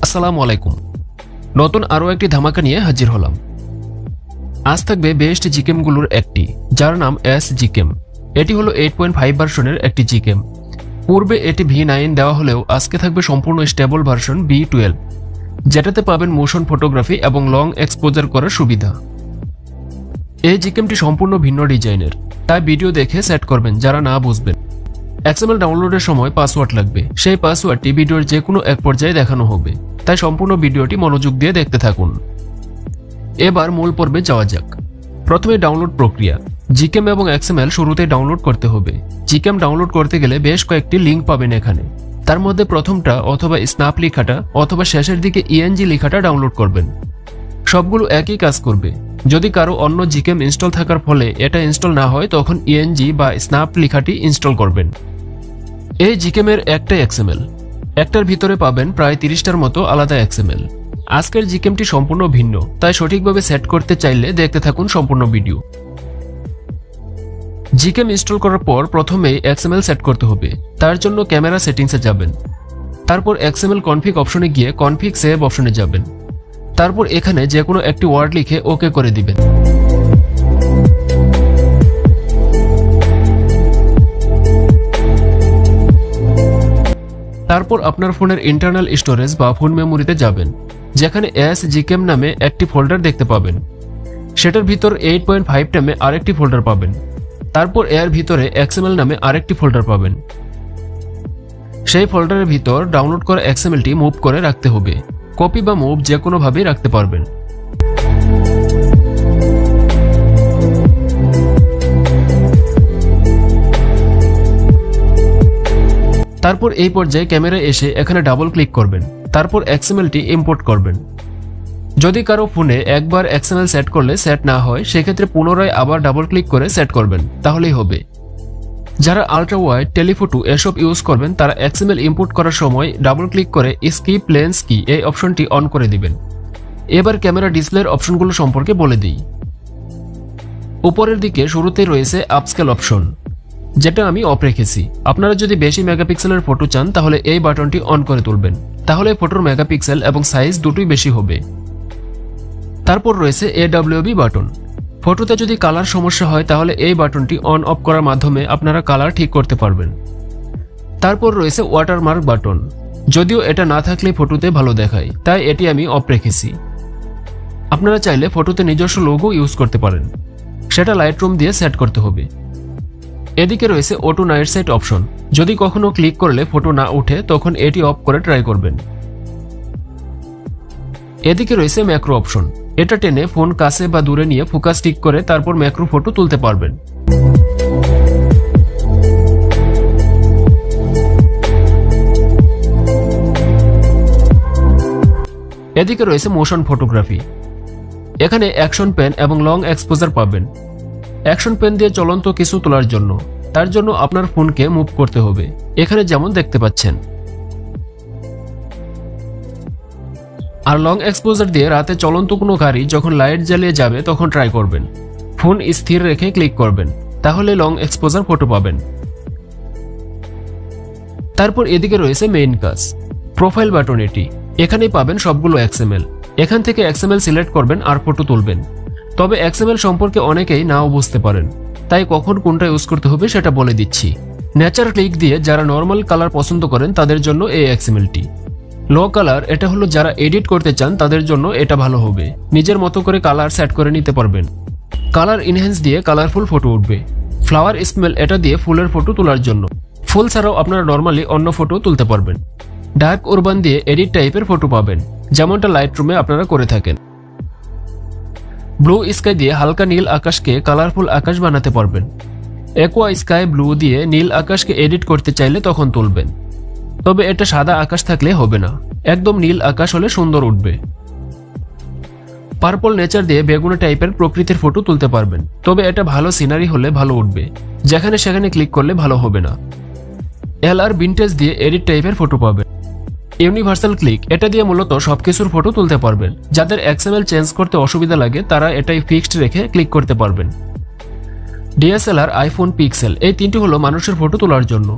আসসালামু আলাইকুম। নতুন আরও একটি ধামাকা নিয়ে হাজির হলাম। আজ থাকবে বেস্ট জিকেমগুলোর একটি, যার নাম এস জিকেম। এটি হলো 8.5 ভার্সনের একটি জিকেম। পূর্বে এটি V9 দেওয়া হলেও আজকে থাকবে সম্পূর্ণ স্টেবল ভার্সন B12, যেটাতে পাবেন মোশন ফটোগ্রাফি এবং লং এক্সপোজার করার সুবিধা। এই জিকেমটি সম্পূর্ণ ভিন্ন ডিজাইনের, তাই ভিডিও দেখে সেট করবেন যারা না বুঝবেন। XML ডাউনলোডের সময় পাসওয়ার্ড লাগবে, সেই পাসওয়ার্ডটি ভিডিওর যে কোনো এক পর্যায়ে দেখানো হবে, তাই সম্পূর্ণ ভিডিওটি মনোযোগ দিয়ে দেখতে থাকুন। এবার মূল পর্বে যাওয়া যাক। প্রথমে ডাউনলোড প্রক্রিয়া। জিকেম এবং XML শুরুতে ডাউনলোড করতে হবে। জিকেম ডাউনলোড করতে গেলে বেশ কয়েকটি লিঙ্ক পাবেন এখানে। তার মধ্যে প্রথমটা অথবা স্ন্যাপ লেখাটা অথবা শেষের দিকে ENG লেখাটা ডাউনলোড করবেন। সবগুলো একই কাজ করবে। যদি কারো অন্য জিকেম ইনস্টল থাকার ফলে এটা ইনস্টল না হয়, তখন ENG বা স্ন্যাপ লেখাটি ইনস্টল করবেন। এই জিকেমের একটাই XML, একটার ভিতরে পাবেন প্রায় 30টার মতো আলাদা XML। আজকের জিকেমটি সম্পূর্ণ ভিন্ন, তাই সঠিকভাবে সেট করতে চাইলে দেখতে থাকুন সম্পূর্ণ ভিডিও। জিকেম ইনস্টল করার পর প্রথমেই XML সেট করতে হবে। তার জন্য ক্যামেরা সেটিংসে যাবেন, তারপর XML কনফিগ অপশনে গিয়ে কনফিগ সেভ অপশনে যাবেন, তারপর এখানে যে কোনো একটি ওয়ার্ড লিখে ওকে করে দিবেন। তারপর আপনার ফোনের ইন্টারনাল স্টোরেজ বা ফোন মেমোরিতে যাবেন, যেখানে এস জিকেম নামে একটি ফোল্ডার দেখতে পাবেন। সেটার ভিতর 8.5 নামে আরেকটি ফোল্ডার পাবেন। তারপর এর ভিতরে XML নামে আরেকটি ফোল্ডার পাবেন। সেই ফোল্ডারের ভিতর ডাউনলোড করা XMLটি মুভ করে রাখতে হবে। কপি বা মুভ যে কোনোভাবেই রাখতে পারবেন। তারপর এই পর্যায়ে ক্যামেরায় এসে এখানে ডাবল ক্লিক করবেন, তারপর XMLটি ইম্পোর্ট করবেন। যদি কারো ফোনে একবার XML সেট করলে সেট না হয়, সেক্ষেত্রে পুনরায় আবার ডাবল ক্লিক করে সেট করবেন, তাহলেই হবে। যারা আলট্রা ওয়াইড, টেলিফটো এসব ইউজ করবেন, তারা XML ইম্পোর্ট করার সময় ডাবল ক্লিক করে স্কিপ লেন্স কি এই অপশনটি অন করে দিবেন। এবার ক্যামেরা ডিসপ্লের অপশনগুলো সম্পর্কে বলে দিই। উপরের দিকে শুরুতেই রয়েছে আপস্কেল অপশন, যেটা আমি অফ রেখেছি। আপনারা যদি বেশি মেগাপিক্সেলের ফটো চান, তাহলে এই বাটনটি অন করে তুলবেন, তাহলে ফটোর মেগাপিক্সেল এবং সাইজ দুটোই বেশি হবে। তারপর রয়েছে AWB বাটন। ফটোতে যদি কালার সমস্যা হয়, তাহলে এই বাটনটি অন অফ করার মাধ্যমে আপনারা কালার ঠিক করতে পারবেন। তারপর রয়েছে ওয়াটারমার্ক বাটন। যদিও এটা না থাকলে ফটোতে ভালো দেখায়, তাই এটি আমি অফ রেখেছি। আপনারা চাইলে ফটোতে নিজস্ব লোগো ইউজ করতে পারেন, সেটা লাইটরুম দিয়ে সেট করতে হবে। এদিকে রয়েছে অটো নাইট সাইট অপশন। যদি কখনো ক্লিক করলে ফটো না উঠে, তখন এটি অফ করে ট্রাই করবেন। এদিকে রয়েছে ম্যাক্রো অপশন। এটা টেনে ফোন কাছে বা দূরে নিয়ে ফোকাস ঠিক করে তারপর ম্যাক্রো ফটো তুলতে পারবেন। এদিকে রয়েছে মোশন ফটোগ্রাফি। এখানে অ্যাকশন পেন এবং লং এক্সপোজার পাবেন। অ্যাকশন পেন দিয়ে চলন্ত কিছু তোলার জন্য, তার জন্য আপনার ফোনকে মুভ করতে হবে, এখানে যেমন দেখতে পাচ্ছেন। আর লং এক্সপোজার দিয়ে রাতে চলন্ত কোনো গাড়ি যখন লাইট জ্বালিয়ে যাবে, তখন ট্রাই করবেন। ফোন স্থির রেখে ক্লিক করবেন, তাহলে লং এক্সপোজার ফটো পাবেন। তারপর এদিকে রয়েছে মেইন কাজ, প্রোফাইল বাটন। এটি এখানেই পাবেন সবগুলো XML। এখান থেকে XML সিলেক্ট করবেন আর ফটো তুলবেন। তবে XML সম্পর্কে অনেকেই নাও বুঝতে পারেন, তাই কখন কোনটা ইউজ করতে হবে সেটা বলে দিচ্ছি। নেচার ক্লিক দিয়ে যারা নর্মাল কালার পছন্দ করেন, তাদের জন্য এই XMLটি। লো কালার, এটা হলো যারা এডিট করতে চান, তাদের জন্য এটা ভালো হবে। নিজের মতো করে কালার সেট করে নিতে পারবেন। কালার ইনহ্যান্স দিয়ে কালারফুল ফটো উঠবে। ফ্লাওয়ার স্মেল, এটা দিয়ে ফুলের ফটো তোলার জন্য। ফুল ছাড়াও আপনারা নর্মালি অন্য ফটো তুলতে পারবেন। ডার্ক উরবান দিয়ে এডিট টাইপের ফটো পাবেন, যেমনটা লাইটরুমে আপনারা করে থাকেন। ব্লু স্কাই দিয়ে হালকা নীল আকাশকে কালারফুল আকাশ বানাতে পারবেন। অ্যাকোয়া স্কাই ব্লু দিয়ে নীল আকাশকে এডিট করতে চাইলে তখন তুলবেন। তবে এটা সাদা আকাশ থাকলে হবে না, একদম নীল আকাশ হলে সুন্দর উঠবে। পার্পল নেচার দিয়ে বেগুনি টাইপের প্রকৃতির ফটো তুলতে পারবেন, তবে এটা ভালো সিনারি হলে ভালো উঠবে, যেখানে সেখানে ক্লিক করলে ভালো হবে না। LR ভিনটেজ দিয়ে এডিট টাইপের ফটো পাবেন। ইউনিভার্সাল ক্লিক, এটা দিয়ে মূলত সবকিছুর ফটো তুলতে পারবেন। যাদের XML চেঞ্জ করতে অসুবিধা লাগে, তারা এটাই ফিক্সড রেখে ক্লিক করতে পারবেন। DSLR, আইফোন, পিক্সেল, এই তিনটি হলো মানুষের ফটো তোলার জন্য।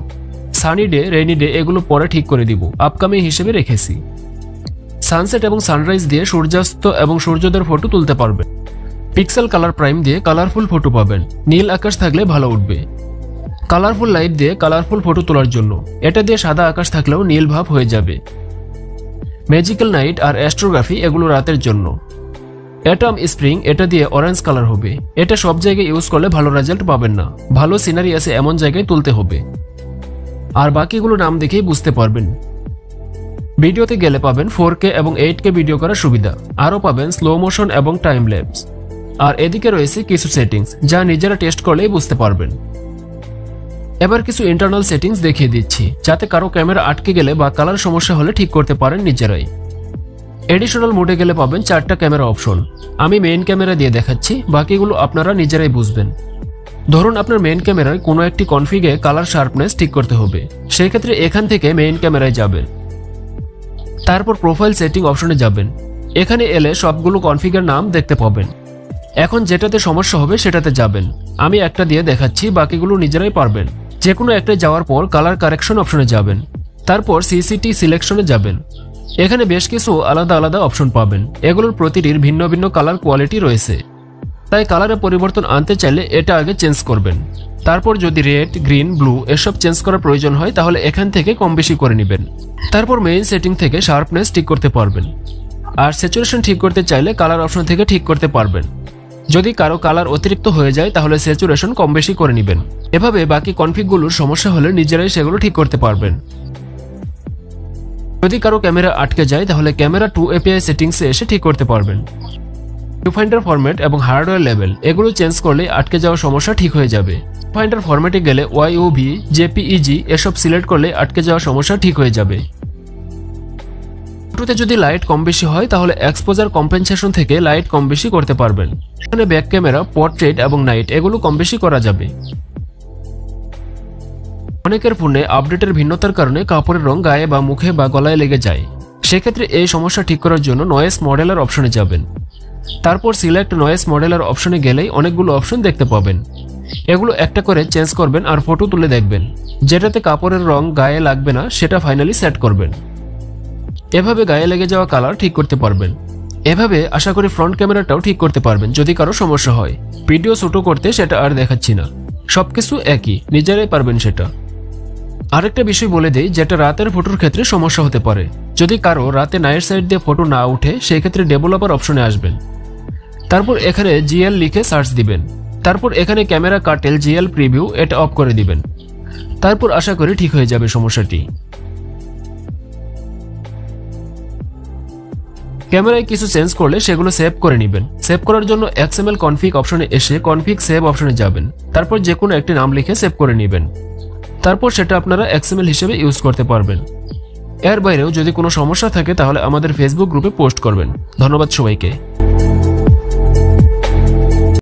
সানি ডে, রেইনি ডে এগুলো পরে ঠিক করে দিব, আপকামিং হিসেবে রেখেছি। সানসেট এবং সানরাইজ দিয়ে সূর্যাস্ত এবং সূর্যোদয়ের ফটো তুলতে পারবেন। পিক্সেল কালার প্রাইম দিয়ে কালারফুল ফটো পাবেন। নীল আকাশ থাকলে ভালো উঠবে। কালারফুল লাইট দিয়ে কালারফুল ফটো তোলার জন্য। এটা দিয়ে সাদা আকাশ থাকলেও নীল ভাব হয়ে যাবে। ম্যাজিক্যাল নাইট আর অ্যাস্ট্রোগ্রাফি এগুলো রাতের জন্য। অ্যাটম স্প্রিং এটা দিয়ে অরেঞ্জ কালার হবে। এটা সব জায়গায় ইউজ করলে ভালো রেজাল্ট পাবেন না। ভালো সিনারি আছে এমন জায়গায় তুলতে হবে। আর বাকিগুলো নাম দেখেই বুঝতে পারবেন। ভিডিওতে গেলে পাবেন 4K এবং 8K ভিডিও করার সুবিধা। আরও পাবেন স্লো মোশন এবং টাইম ল্যাপস। আর এদিকে রয়েছে কিছু সেটিংস যা নিজেরা টেস্ট করলেই বুঝতে পারবেন। এবার কিছু ইন্টারনাল সেটিংস দেখিয়ে দিচ্ছি, যাতে কারো ক্যামেরা আটকে গেলে বা কালার সমস্যা হলে ঠিক করতে পারেন নিজেরাই। এডিশনাল মোডে গেলে পাবেন 4টা ক্যামেরা অপশন। আমি মেইন ক্যামেরা দিয়ে দেখাচ্ছি, বাকিগুলো আপনারা নিজেরাই বুঝবেন। ধরুন আপনার মেইন ক্যামেরায় কোনো একটি কনফিগে কালার শার্পনেস ঠিক করতে হবে, সেই ক্ষেত্রে এখান থেকে মেইন ক্যামেরায় যাবেন। তারপর প্রোফাইল সেটিং অপশনে যাবেন। এখানে এলে সবগুলো কনফিগের নাম দেখতে পাবেন। এখন যেটাতে সমস্যা হবে সেটাতে যাবেন। আমি একটা দিয়ে দেখাচ্ছি, বাকিগুলো নিজেরাই পারবেন। যে কোনো একটা যাওয়ার পর কালার কারেকশন অপশনে যাবেন। তারপর সিসিটি সিলেকশনে যাবেন। এখানে বেশ কিছু আলাদা আলাদা অপশন পাবেন। এগুলোর প্রতিটির ভিন্ন ভিন্ন কালার কোয়ালিটি রয়েছে, তাই কালারে পরিবর্তন আনতে চাইলে এটা আগে চেঞ্জ করবেন। তারপর যদি রেড, গ্রিন, ব্লু এসব চেঞ্জ করার প্রয়োজন হয় তাহলে এখান থেকে কম বেশি করে নেবেন। তারপর মেইন সেটিং থেকে শার্পনেস ঠিক করতে পারবেন। আর স্যাচুরেশন ঠিক করতে চাইলে কালার অপশন থেকে ঠিক করতে পারবেন। যদি কারো কালার অতিরিক্ত হয়ে যায় তাহলে স্যাচুরেশন কম বেশি করে নেবেন। এভাবে বাকি কনফিগগুলোর সমস্যা হলে নিজেরাই সেগুলো ঠিক করতে পারবেন। যদি কারো ক্যামেরা আটকে যায় তাহলে ক্যামেরা 2 API সেটিংসে এসে ঠিক করতে পারবেন। ভিউফাইন্ডার ফরম্যাট এবং হার্ডওয়্যার লেভেল এগুলো চেঞ্জ করলে আটকে যাওয়ার সমস্যা ঠিক হয়ে যাবে। ভিউফাইন্ডার ফরম্যাটে গেলে YOV, JPEG এসব সিলেক্ট করলে আটকে যাওয়ার সমস্যা ঠিক হয়ে যাবে। ফটোতে যদি লাইট কম বেশি হয় তাহলে এক্সপোজার কম্পেনসেশন থেকে লাইট কম বেশি করতে পারবেন। এখানে ব্যাক ক্যামেরা, পোর্ট্রেট এবং নাইট এগুলো কম বেশি করা যাবে। অনেকের ফোনে আপডেটের ভিন্নতার কারণে কাপড়ের রং গায়ে বা মুখে বা গলায় লেগে যায়। সেক্ষেত্রে এই সমস্যা ঠিক করার জন্য নয়েজ মডেলার অপশনে যাবেন। তারপর সিলেক্ট নয়েজ মডেলার অপশনে গেলেই অনেকগুলো অপশন দেখতে পাবেন। এগুলো একটা করে চেঞ্জ করবেন আর ফটো তুলে দেখবেন। যেটাতে কাপড়ের রং গায়ে লাগবে না সেটা ফাইনালি সেট করবেন। এভাবে গায়ে লেগে যাওয়া কালার ঠিক করতে পারবেন। এভাবে আশা করি ফ্রন্ট ক্যামেরাটাও ঠিক করতে পারবেন যদি কারো সমস্যা হয়। ভিডিও ছোট করতে সেটা আর দেখাচ্ছি না, সবকিছু একই, নিজেরাই পারবেন সেটা। আরেকটা বিষয় বলে দেই, যেটা রাতের ফটোর ক্ষেত্রে সমস্যা হতে পারে। যদি কারো রাতে নাইট সাইড দিয়ে ফটো না উঠে সেই ক্ষেত্রে ডেভেলপার অপশনে আসবেন। তারপর এখানে GL লিখে সার্চ দিবেন। তারপর এখানে ক্যামেরা কাটেল GL প্রিভিউ এটা অফ করে দিবেন। তারপর আশা করি ঠিক হয়ে যাবে সমস্যাটি। ক্যামেরায় কিছু চেঞ্জ করলে সেগুলো সেভ করে নেবেন। সেভ করার জন্য XML কনফিগ অপশনে এসে কনফিগ সেভ অপশনে যাবেন। তারপর যে কোনো একটি নাম লিখে সেভ করে নেবেন। তারপর সেটা আপনারা XML হিসেবে ইউজ করতে পারবেন। এর বাইরেও যদি কোনো সমস্যা থাকে তাহলে আমাদের ফেসবুক গ্রুপে পোস্ট করবেন। ধন্যবাদ সবাইকে।